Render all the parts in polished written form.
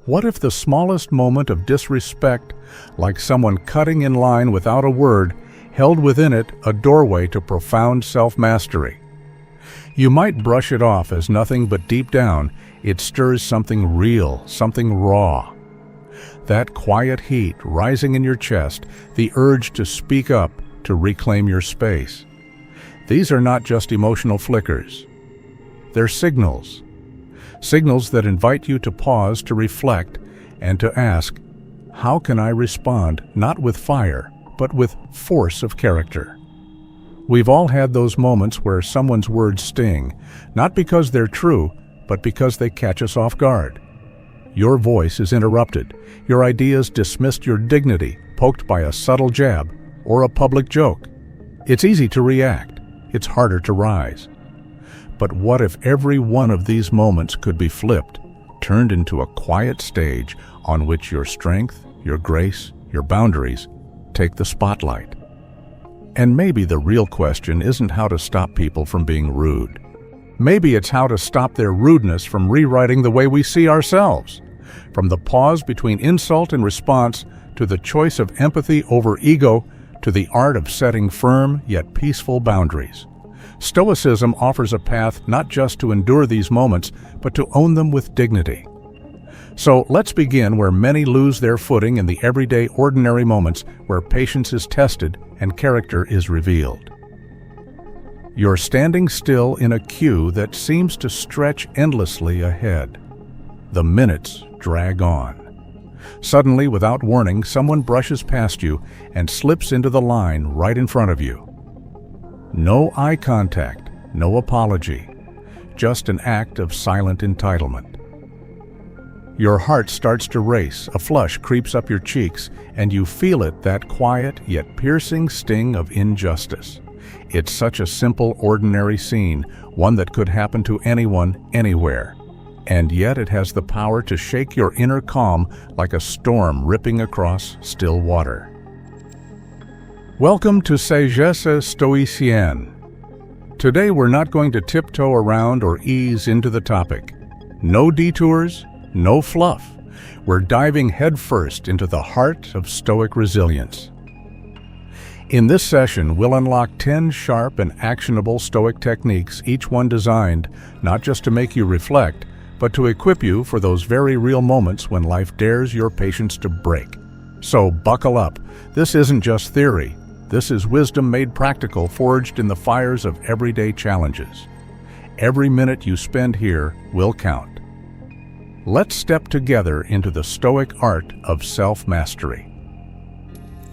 What if the smallest moment of disrespect, like someone cutting in line without a word, held within it a doorway to profound self-mastery? You might brush it off as nothing, but deep down, it stirs something real, something raw. That quiet heat rising in your chest, the urge to speak up, to reclaim your space. These are not just emotional flickers. They're signals. Signals that invite you to pause, to reflect, and to ask, how can I respond, not with fire, but with force of character? We've all had those moments where someone's words sting, not because they're true, but because they catch us off guard. Your voice is interrupted, your ideas dismissed, your dignity poked by a subtle jab or a public joke. It's easy to react, it's harder to rise. But what if every one of these moments could be flipped, turned into a quiet stage on which your strength, your grace, your boundaries take the spotlight? And maybe the real question isn't how to stop people from being rude. Maybe it's how to stop their rudeness from rewriting the way we see ourselves. From the pause between insult and response, to the choice of empathy over ego, to the art of setting firm yet peaceful boundaries. Stoicism offers a path not just to endure these moments, but to own them with dignity. So let's begin where many lose their footing, in the everyday, ordinary moments where patience is tested and character is revealed. You're standing still in a queue that seems to stretch endlessly ahead. The minutes drag on. Suddenly, without warning, someone brushes past you and slips into the line right in front of you. No eye contact, no apology, just an act of silent entitlement. Your heart starts to race, a flush creeps up your cheeks, and you feel it, that quiet yet piercing sting of injustice. It's such a simple, ordinary scene, one that could happen to anyone, anywhere. And yet it has the power to shake your inner calm like a storm ripping across still water. Welcome to Sagesse Stoicienne. Today we're not going to tiptoe around or ease into the topic. No detours, no fluff. We're diving headfirst into the heart of Stoic resilience. In this session, we'll unlock 10 sharp and actionable Stoic techniques, each one designed not just to make you reflect, but to equip you for those very real moments when life dares your patience to break. So buckle up. This isn't just theory. This is wisdom made practical, forged in the fires of everyday challenges. Every minute you spend here will count. Let's step together into the Stoic art of self-mastery.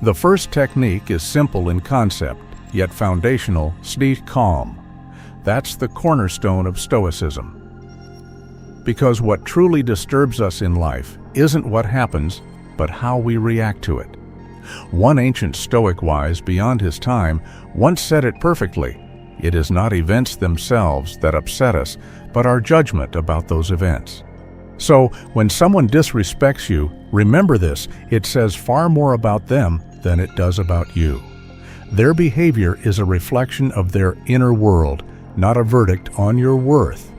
The first technique is simple in concept, yet foundational: stay calm. That's the cornerstone of Stoicism. Because what truly disturbs us in life isn't what happens, but how we react to it. One ancient Stoic wise beyond his time once said it perfectly: it is not events themselves that upset us, but our judgment about those events. So, when someone disrespects you, remember this: it says far more about them than it does about you. Their behavior is a reflection of their inner world, not a verdict on your worth.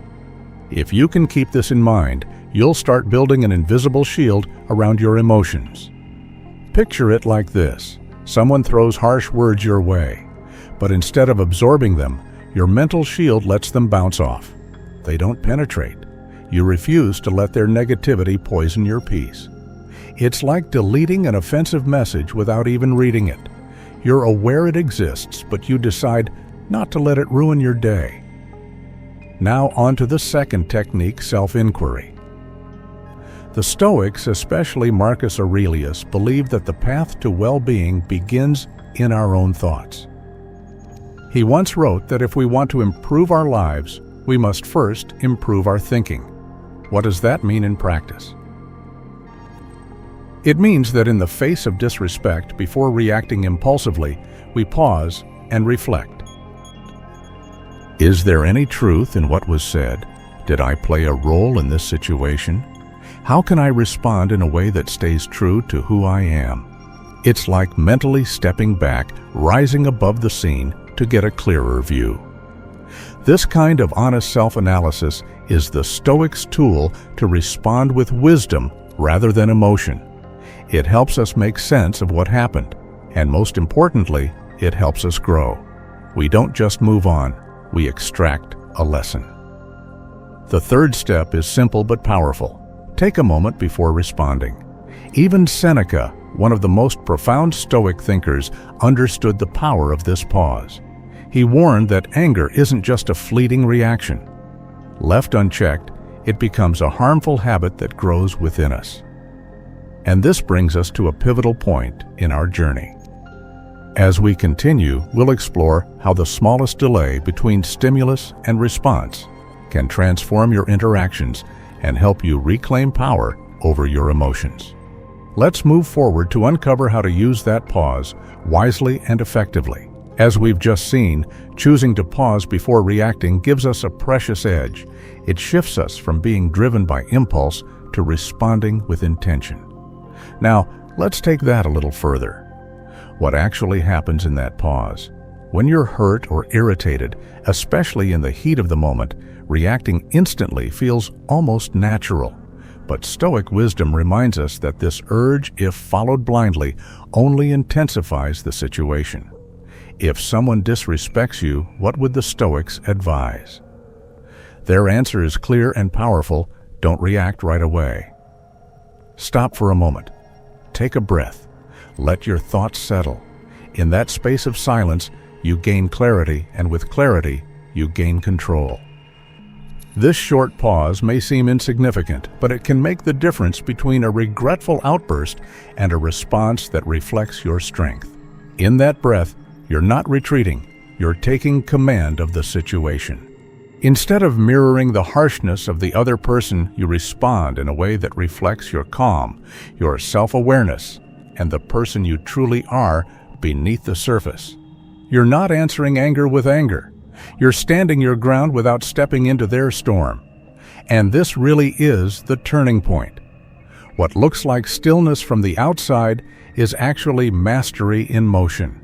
If you can keep this in mind, you'll start building an invisible shield around your emotions. Picture it like this: someone throws harsh words your way, but instead of absorbing them, your mental shield lets them bounce off. They don't penetrate. You refuse to let their negativity poison your peace. It's like deleting an offensive message without even reading it. You're aware it exists, but you decide not to let it ruin your day. Now on to the second technique: self-inquiry. The Stoics, especially Marcus Aurelius, believed that the path to well-being begins in our own thoughts. He once wrote that if we want to improve our lives, we must first improve our thinking. What does that mean in practice? It means that in the face of disrespect, before reacting impulsively, we pause and reflect. Is there any truth in what was said? Did I play a role in this situation? How can I respond in a way that stays true to who I am? It's like mentally stepping back, rising above the scene to get a clearer view. This kind of honest self-analysis is the Stoics' tool to respond with wisdom rather than emotion. It helps us make sense of what happened, and most importantly, it helps us grow. We don't just move on, we extract a lesson. The third step is simple but powerful. Take a moment before responding. Even Seneca, one of the most profound Stoic thinkers, understood the power of this pause. He warned that anger isn't just a fleeting reaction. Left unchecked, it becomes a harmful habit that grows within us. And this brings us to a pivotal point in our journey. As we continue, we'll explore how the smallest delay between stimulus and response can transform your interactions and help you reclaim power over your emotions. Let's move forward to uncover how to use that pause wisely and effectively. As we've just seen, choosing to pause before reacting gives us a precious edge. It shifts us from being driven by impulse to responding with intention. Now, let's take that a little further. What actually happens in that pause? When you're hurt or irritated, especially in the heat of the moment, reacting instantly feels almost natural. But Stoic wisdom reminds us that this urge, if followed blindly, only intensifies the situation. If someone disrespects you, what would the Stoics advise? Their answer is clear and powerful: don't react right away. Stop for a moment. Take a breath. Let your thoughts settle. In that space of silence, you gain clarity, and with clarity, you gain control. This short pause may seem insignificant, but it can make the difference between a regretful outburst and a response that reflects your strength. In that breath, you're not retreating, you're taking command of the situation. Instead of mirroring the harshness of the other person, you respond in a way that reflects your calm, your self-awareness, and the person you truly are beneath the surface. You're not answering anger with anger. You're standing your ground without stepping into their storm. And this really is the turning point. What looks like stillness from the outside is actually mastery in motion.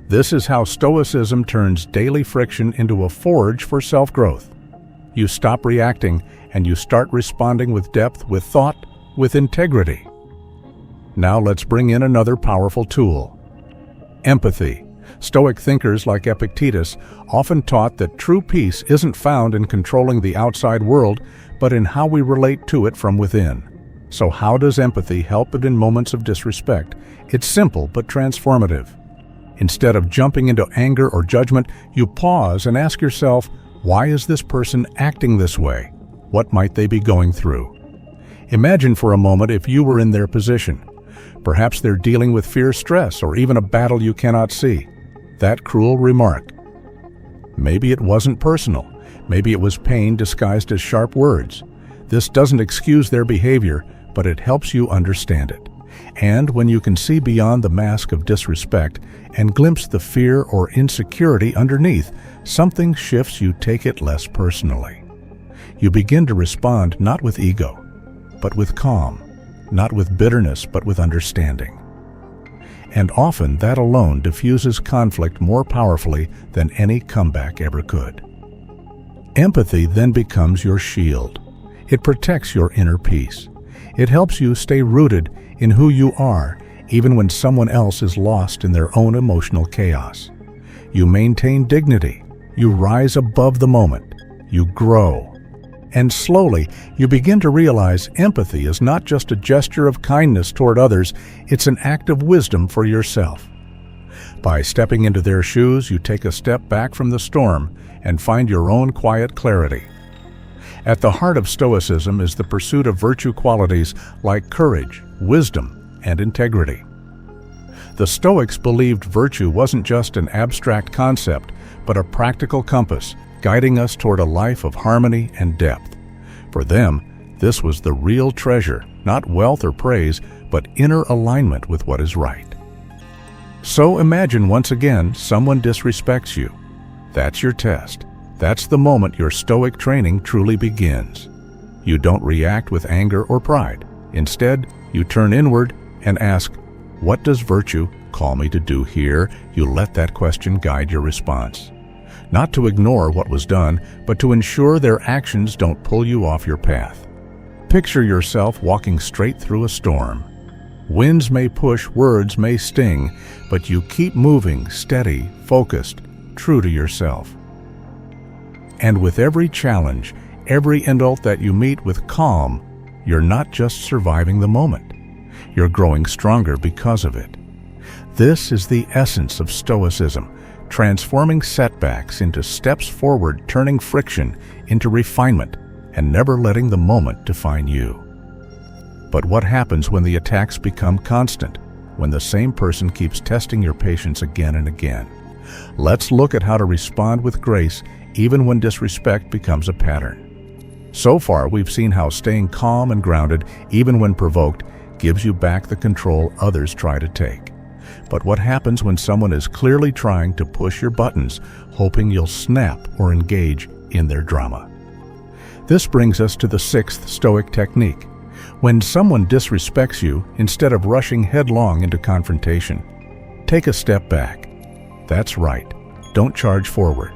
This is how Stoicism turns daily friction into a forge for self-growth. You stop reacting and you start responding with depth, with thought, with integrity. Now let's bring in another powerful tool: empathy. Stoic thinkers like Epictetus often taught that true peace isn't found in controlling the outside world, but in how we relate to it from within. So how does empathy help it in moments of disrespect? It's simple but transformative. Instead of jumping into anger or judgment, you pause and ask yourself, why is this person acting this way? What might they be going through? Imagine for a moment if you were in their position. Perhaps they're dealing with fear, stress, or even a battle you cannot see. That cruel remark. Maybe it wasn't personal. Maybe it was pain disguised as sharp words. This doesn't excuse their behavior, but it helps you understand it. And when you can see beyond the mask of disrespect and glimpse the fear or insecurity underneath, something shifts. You take it less personally. You begin to respond not with ego, but with calm, not with bitterness, but with understanding. And often that alone diffuses conflict more powerfully than any comeback ever could. Empathy then becomes your shield. It protects your inner peace. It helps you stay rooted in who you are, even when someone else is lost in their own emotional chaos. You maintain dignity. You rise above the moment. You grow. And slowly, you begin to realize empathy is not just a gesture of kindness toward others, it's an act of wisdom for yourself. By stepping into their shoes, you take a step back from the storm and find your own quiet clarity. At the heart of Stoicism is the pursuit of virtue qualities like courage, wisdom, and integrity. The Stoics believed virtue wasn't just an abstract concept, but a practical compass, guiding us toward a life of harmony and depth. For them, this was the real treasure, not wealth or praise, but inner alignment with what is right. So imagine once again someone disrespects you. That's your test. That's the moment your Stoic training truly begins. You don't react with anger or pride. Instead, you turn inward and ask, what does virtue call me to do here? You let that question guide your response. Not to ignore what was done, but to ensure their actions don't pull you off your path. Picture yourself walking straight through a storm. Winds may push, words may sting, but you keep moving, steady, focused, true to yourself. And with every challenge, every insult that you meet with calm, you're not just surviving the moment. You're growing stronger because of it. This is the essence of Stoicism, transforming setbacks into steps forward, turning friction into refinement, and never letting the moment define you. But what happens when the attacks become constant, when the same person keeps testing your patience again and again? Let's look at how to respond with grace even when disrespect becomes a pattern. So far, we've seen how staying calm and grounded, even when provoked, gives you back the control others try to take. But what happens when someone is clearly trying to push your buttons, hoping you'll snap or engage in their drama? This brings us to the sixth Stoic technique. When someone disrespects you, instead of rushing headlong into confrontation, take a step back. That's right, don't charge forward.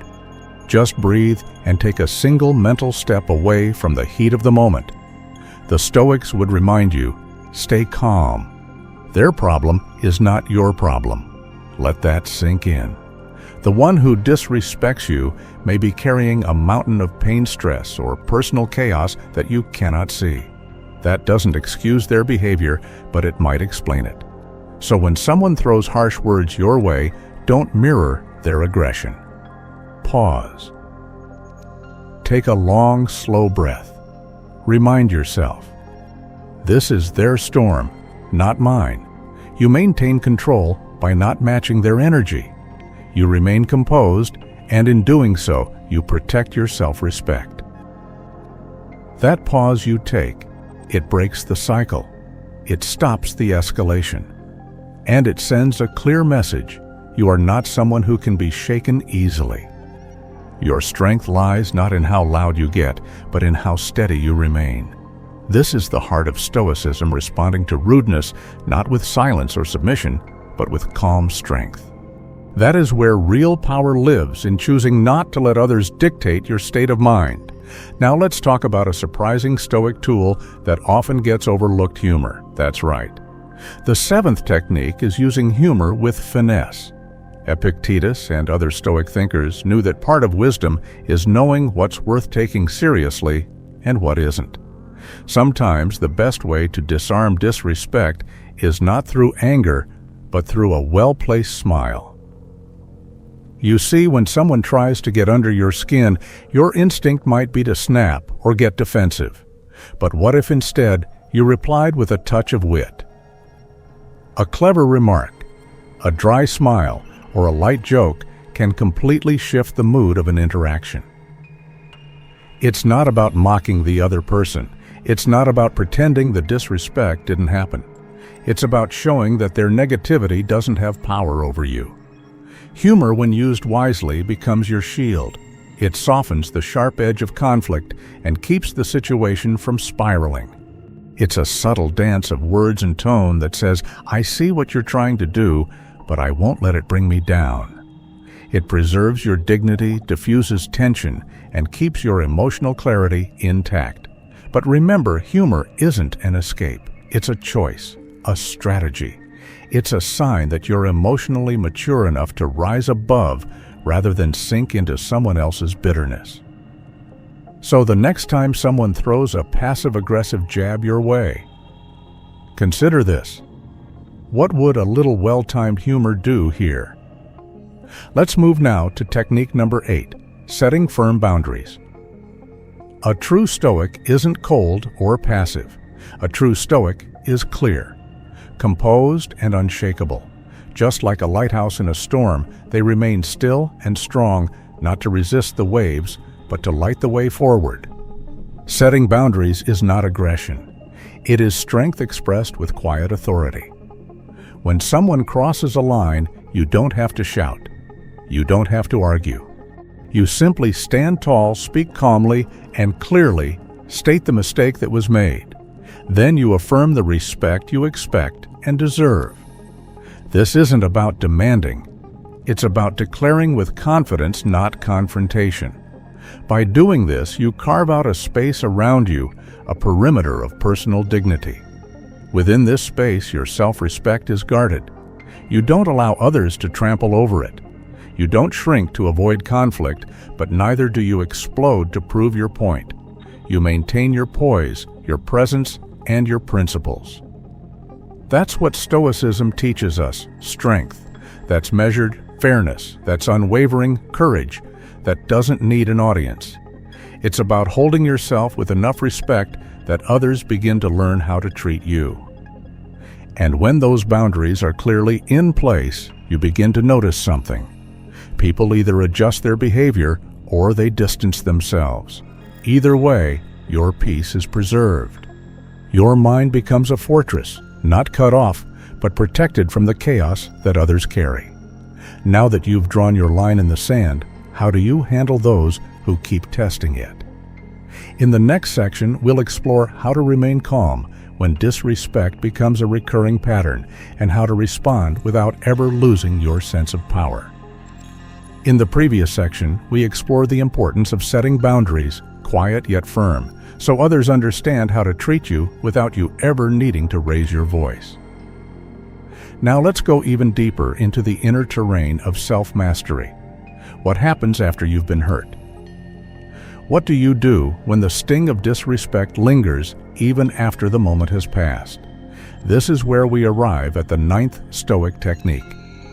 Just breathe and take a single mental step away from the heat of the moment. The Stoics would remind you, stay calm. Their problem is not your problem. Let that sink in. The one who disrespects you may be carrying a mountain of pain, stress, or personal chaos that you cannot see. That doesn't excuse their behavior, but it might explain it. So when someone throws harsh words your way, don't mirror their aggression. Pause. Take a long, slow breath. Remind yourself, this is their storm, not mine. You maintain control by not matching their energy. You remain composed, and in doing so, you protect your self-respect. That pause you take, it breaks the cycle. It stops the escalation. And it sends a clear message. You are not someone who can be shaken easily. Your strength lies not in how loud you get, but in how steady you remain. This is the heart of Stoicism, responding to rudeness, not with silence or submission, but with calm strength. That is where real power lives, in choosing not to let others dictate your state of mind. Now let's talk about a surprising Stoic tool that often gets overlooked: humor. That's right. The seventh technique is using humor with finesse. Epictetus and other Stoic thinkers knew that part of wisdom is knowing what's worth taking seriously and what isn't. Sometimes the best way to disarm disrespect is not through anger, but through a well-placed smile. You see, when someone tries to get under your skin, your instinct might be to snap or get defensive. But what if instead you replied with a touch of wit? A clever remark, a dry smile, or a light joke can completely shift the mood of an interaction. It's not about mocking the other person. It's not about pretending the disrespect didn't happen. It's about showing that their negativity doesn't have power over you. Humor, when used wisely, becomes your shield. It softens the sharp edge of conflict and keeps the situation from spiraling. It's a subtle dance of words and tone that says, I see what you're trying to do, but I won't let it bring me down. It preserves your dignity, diffuses tension, and keeps your emotional clarity intact. But remember, humor isn't an escape. It's a choice, a strategy. It's a sign that you're emotionally mature enough to rise above rather than sink into someone else's bitterness. So the next time someone throws a passive-aggressive jab your way, consider this. What would a little well-timed humor do here? Let's move now to technique number 8, setting firm boundaries. A true Stoic isn't cold or passive. A true Stoic is clear, composed and unshakable. Just like a lighthouse in a storm, they remain still and strong, not to resist the waves, but to light the way forward. Setting boundaries is not aggression. It is strength expressed with quiet authority. When someone crosses a line, you don't have to shout. You don't have to argue. You simply stand tall, speak calmly, and clearly state the mistake that was made. Then you affirm the respect you expect and deserve. This isn't about demanding. It's about declaring with confidence, not confrontation. By doing this, you carve out a space around you, a perimeter of personal dignity. Within this space, your self-respect is guarded. You don't allow others to trample over it. You don't shrink to avoid conflict, but neither do you explode to prove your point. You maintain your poise, your presence, and your principles. That's what Stoicism teaches us: strength. That's measured fairness. That's unwavering courage that doesn't need an audience. It's about holding yourself with enough respect that others begin to learn how to treat you. And when those boundaries are clearly in place, you begin to notice something. People either adjust their behavior or they distance themselves. Either way, your peace is preserved. Your mind becomes a fortress, not cut off, but protected from the chaos that others carry. Now that you've drawn your line in the sand, how do you handle those who keep testing it? In the next section, we'll explore how to remain calm when disrespect becomes a recurring pattern and how to respond without ever losing your sense of power. In the previous section, we explored the importance of setting boundaries, quiet yet firm, so others understand how to treat you without you ever needing to raise your voice. Now let's go even deeper into the inner terrain of self-mastery. What happens after you've been hurt? What do you do when the sting of disrespect lingers even after the moment has passed? This is where we arrive at the 9th Stoic technique: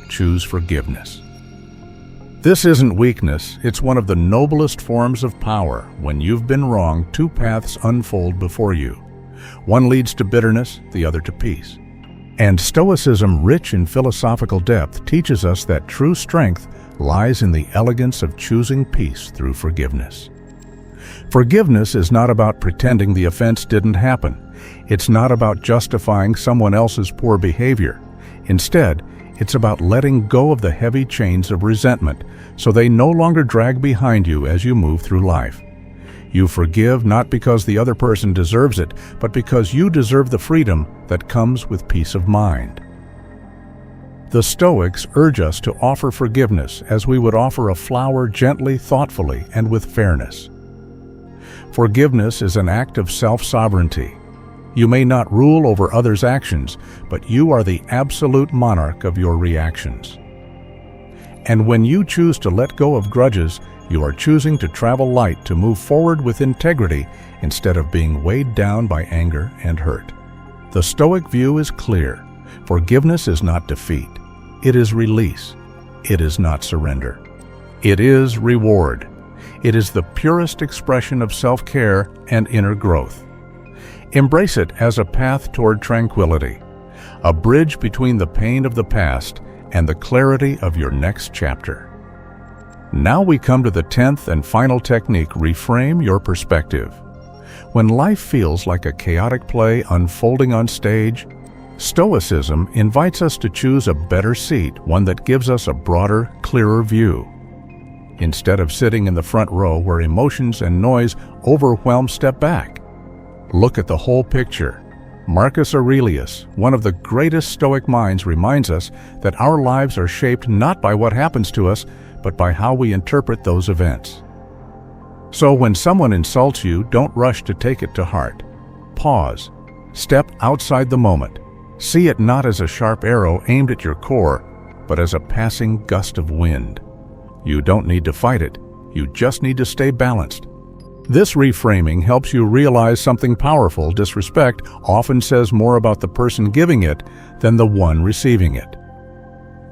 choose forgiveness. This isn't weakness, it's one of the noblest forms of power. When you've been wrong, two paths unfold before you. One leads to bitterness, the other to peace. And Stoicism, rich in philosophical depth, teaches us that true strength lies in the elegance of choosing peace through forgiveness. Forgiveness is not about pretending the offense didn't happen. It's not about justifying someone else's poor behavior. Instead, it's about letting go of the heavy chains of resentment so they no longer drag behind you as you move through life. You forgive not because the other person deserves it, but because you deserve the freedom that comes with peace of mind. The Stoics urge us to offer forgiveness as we would offer a flower, gently, thoughtfully, and with fairness. Forgiveness is an act of self-sovereignty. You may not rule over others' actions, but you are the absolute monarch of your reactions. And when you choose to let go of grudges, you are choosing to travel light, to move forward with integrity instead of being weighed down by anger and hurt. The Stoic view is clear. Forgiveness is not defeat. It is release. It is not surrender. It is reward. It is the purest expression of self-care and inner growth. Embrace it as a path toward tranquility, a bridge between the pain of the past and the clarity of your next chapter. Now we come to the 10th and final technique: reframe your perspective. When life feels like a chaotic play unfolding on stage, Stoicism invites us to choose a better seat, one that gives us a broader, clearer view. Instead of sitting in the front row where emotions and noise overwhelm, step back. Look at the whole picture. Marcus Aurelius, one of the greatest Stoic minds, reminds us that our lives are shaped not by what happens to us, but by how we interpret those events. So when someone insults you, don't rush to take it to heart. Pause. Step outside the moment. See it not as a sharp arrow aimed at your core, but as a passing gust of wind. You don't need to fight it. You just need to stay balanced. This reframing helps you realize something powerful. Disrespect often says more about the person giving it than the one receiving it.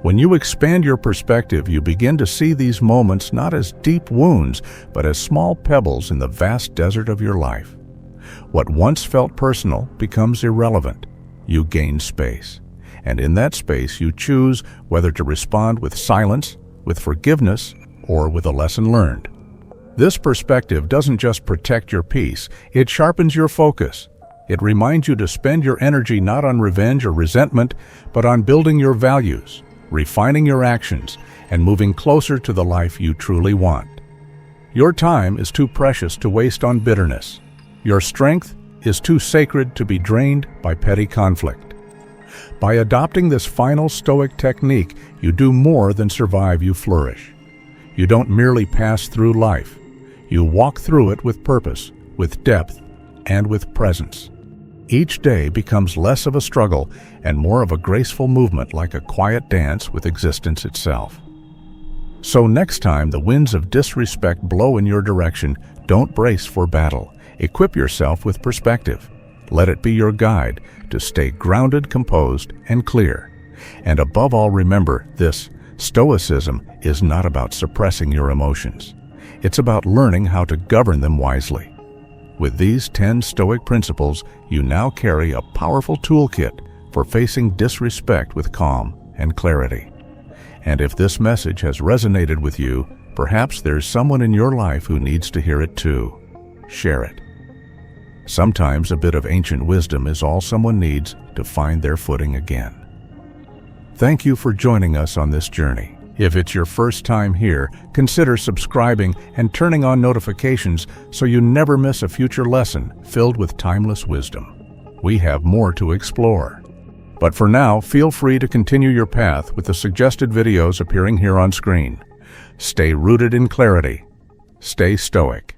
When you expand your perspective, you begin to see these moments not as deep wounds, but as small pebbles in the vast desert of your life. What once felt personal becomes irrelevant. You gain space. And in that space, you choose whether to respond with silence, with forgiveness, or with a lesson learned. This perspective doesn't just protect your peace, it sharpens your focus. It reminds you to spend your energy not on revenge or resentment, but on building your values, refining your actions, and moving closer to the life you truly want. Your time is too precious to waste on bitterness. Your strength is too sacred to be drained by petty conflict. By adopting this final Stoic technique, you do more than survive, you flourish. You don't merely pass through life. You walk through it with purpose, with depth, and with presence. Each day becomes less of a struggle and more of a graceful movement, like a quiet dance with existence itself. So next time the winds of disrespect blow in your direction, don't brace for battle. Equip yourself with perspective. Let it be your guide to stay grounded, composed, and clear. And above all, remember this: Stoicism is not about suppressing your emotions. It's about learning how to govern them wisely. With these 10 Stoic principles, you now carry a powerful toolkit for facing disrespect with calm and clarity. And if this message has resonated with you, perhaps there's someone in your life who needs to hear it too. Share it. Sometimes a bit of ancient wisdom is all someone needs to find their footing again. Thank you for joining us on this journey. If it's your first time here, consider subscribing and turning on notifications so you never miss a future lesson filled with timeless wisdom. We have more to explore. But for now, feel free to continue your path with the suggested videos appearing here on screen. Stay rooted in clarity. Stay stoic.